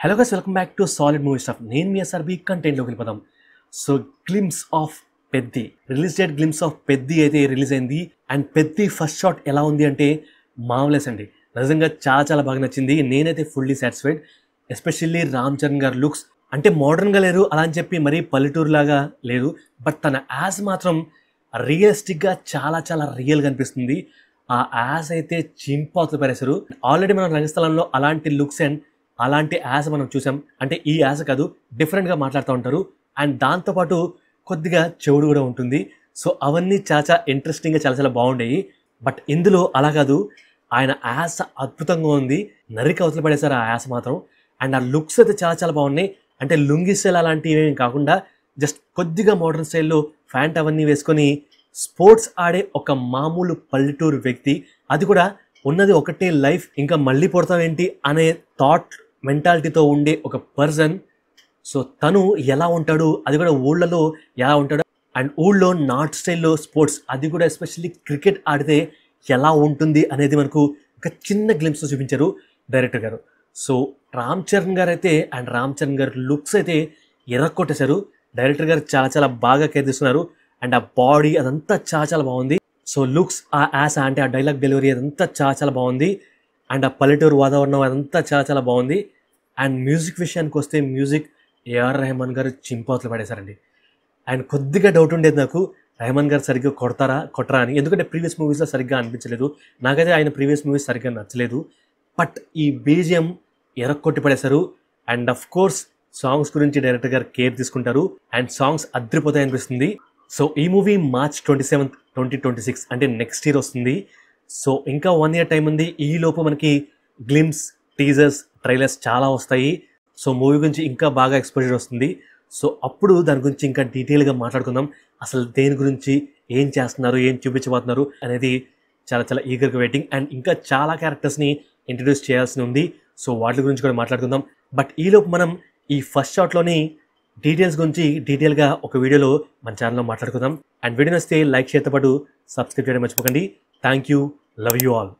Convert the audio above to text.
Hello guys, welcome back to solid movie stuff. నేను మీ SRB కంటెంట్లోకి వెళ్ళిపోదాం. So glimpse of Peddi release date, glimpse of Peddi అయితే release అయింది. And Peddi first shot ఎలా ఉంది అంటే మామూలేస్ అండి. నిజంగా చాలా చాలా బాగా నచ్చింది. నేనైతే fully satisfied. Especially Ram Charan గారి లుక్స్ అంటే మోడర్న్గా లేరు, అలా అని చెప్పి మరీ పల్లెటూరు లాగా లేదు. బట్ తన యాస్ మాత్రం రియలిస్టిక్గా చాలా చాలా రియల్గా అనిపిస్తుంది. ఆ యాస్ అయితే చింపాతులు పారేశారు. ఆల్రెడీ మనం రంగస్థలంలో అలాంటి లుక్స్ అండ్ అలాంటి యాస మనం చూసాం. అంటే ఈ యాస కాదు, డిఫరెంట్గా మాట్లాడుతూ ఉంటారు. అండ్ దాంతోపాటు కొద్దిగా చెవుడు కూడా ఉంటుంది. సో అవన్నీ చాలా చాలా ఇంట్రెస్టింగ్గా చాలా చాలా బాగుండేవి. బట్ ఇందులో అలా కాదు, ఆయన యాస అద్భుతంగా ఉంది. నరికి అవతల పడేశారు ఆ యాస మాత్రం. అండ్ ఆ లుక్స్ అయితే చాలా చాలా బాగున్నాయి. అంటే లుంగి స్టైల్ అలాంటివి ఏమీ కాకుండా జస్ట్ కొద్దిగా మోడర్న్ స్టైల్లో ఫ్యాంట్ అవన్నీ వేసుకొని స్పోర్ట్స్ ఆడే ఒక మామూలు పల్లెటూరు వ్యక్తి, అది కూడా ఉన్నది ఒకటే లైఫ్, ఇంకా మళ్ళీ పుడతావేంటి అనే థాట్ మెంటాలిటీతో ఉండే ఒక పర్సన్. సో తను ఎలా ఉంటాడు, అది కూడా ఊళ్ళలో ఎలా ఉంటాడు, అండ్ ఊళ్ళో నార్త్ స్టైల్లో స్పోర్ట్స్, అది కూడా ఎస్పెషల్లీ క్రికెట్ ఆడితే ఎలా ఉంటుంది అనేది మనకు ఒక చిన్న గ్లిమ్స్తో చూపించారు డైరెక్టర్ గారు. సో రామ్ చరణ్ గారు అయితే అండ్ రామ్ చరణ్ గారి లుక్స్ అయితే ఎర్రకొట్టేశారు. డైరెక్టర్ గారు చాలా చాలా బాగా కేర్ తీసుకున్నారు. అండ్ ఆ బాడీ అదంతా చాలా చాలా బాగుంది. సో లుక్స్, ఆ యాస అంటే ఆ డైలాగ్ డెలివరీ అదంతా చాలా చాలా బాగుంది. అండ్ ఆ పల్లెటూరు వాతావరణం అదంతా చాలా చాలా బాగుంది. అండ్ మ్యూజిక్ విషయానికి వస్తే మ్యూజిక్ ఏఆర్ రెహమాన్ గారు చింపాతులు పడేశారండి. అండ్ కొద్దిగా డౌట్ ఉండేది నాకు, రెహమాన్ గారు సరిగ్గా కొట్టరా అని. ఎందుకంటే ప్రీవియస్ మూవీస్లో సరిగ్గా అనిపించలేదు. నాకైతే ఆయన ప్రీవియస్ మూవీస్ సరిగ్గా నచ్చలేదు. బట్ ఈ బీజిఎం ఎరక్కొట్టి పడేశారు. అండ్ అఫ్ కోర్స్ సాంగ్స్ గురించి డైరెక్టర్ గారు కేర్ తీసుకుంటారు. అండ్ సాంగ్స్ అద్రిపోతాయి అనిపిస్తుంది. సో ఈ మూవీ March 27, 2026 అంటే నెక్స్ట్ ఇయర్ వస్తుంది. సో ఇంకా 1 year టైం ఉంది. ఈ లోపు మనకి గ్లిమ్స్, టీజర్స్, ట్రైలర్స్ చాలా వస్తాయి. సో మూవీ గురించి ఇంకా బాగా ఎక్స్పోజర్ వస్తుంది. సో అప్పుడు దాని గురించి ఇంకా డీటెయిల్గా మాట్లాడుకుందాం. అసలు దేని గురించి, ఏం చేస్తున్నారు, ఏం చూపించబోతున్నారు అనేది చాలా చాలా ఈగర్గా వెయిటింగ్. అండ్ ఇంకా చాలా క్యారెక్టర్స్ని ఇంట్రడ్యూస్ చేయాల్సి ఉంది. సో వాటి గురించి కూడా మాట్లాడుకుందాం. బట్ ఈలోపు మనం ఈ ఫస్ట్ షాట్లోని డీటెయిల్స్ గురించి డీటెయిల్గా ఒక వీడియోలో మన ఛానల్లో మాట్లాడుకుందాం. అండ్ వీడియో నచ్చితే లైక్ చేయతో పాటు సబ్స్క్రైబ్ చేయడం మర్చిపోకండి. Thank you, love you all.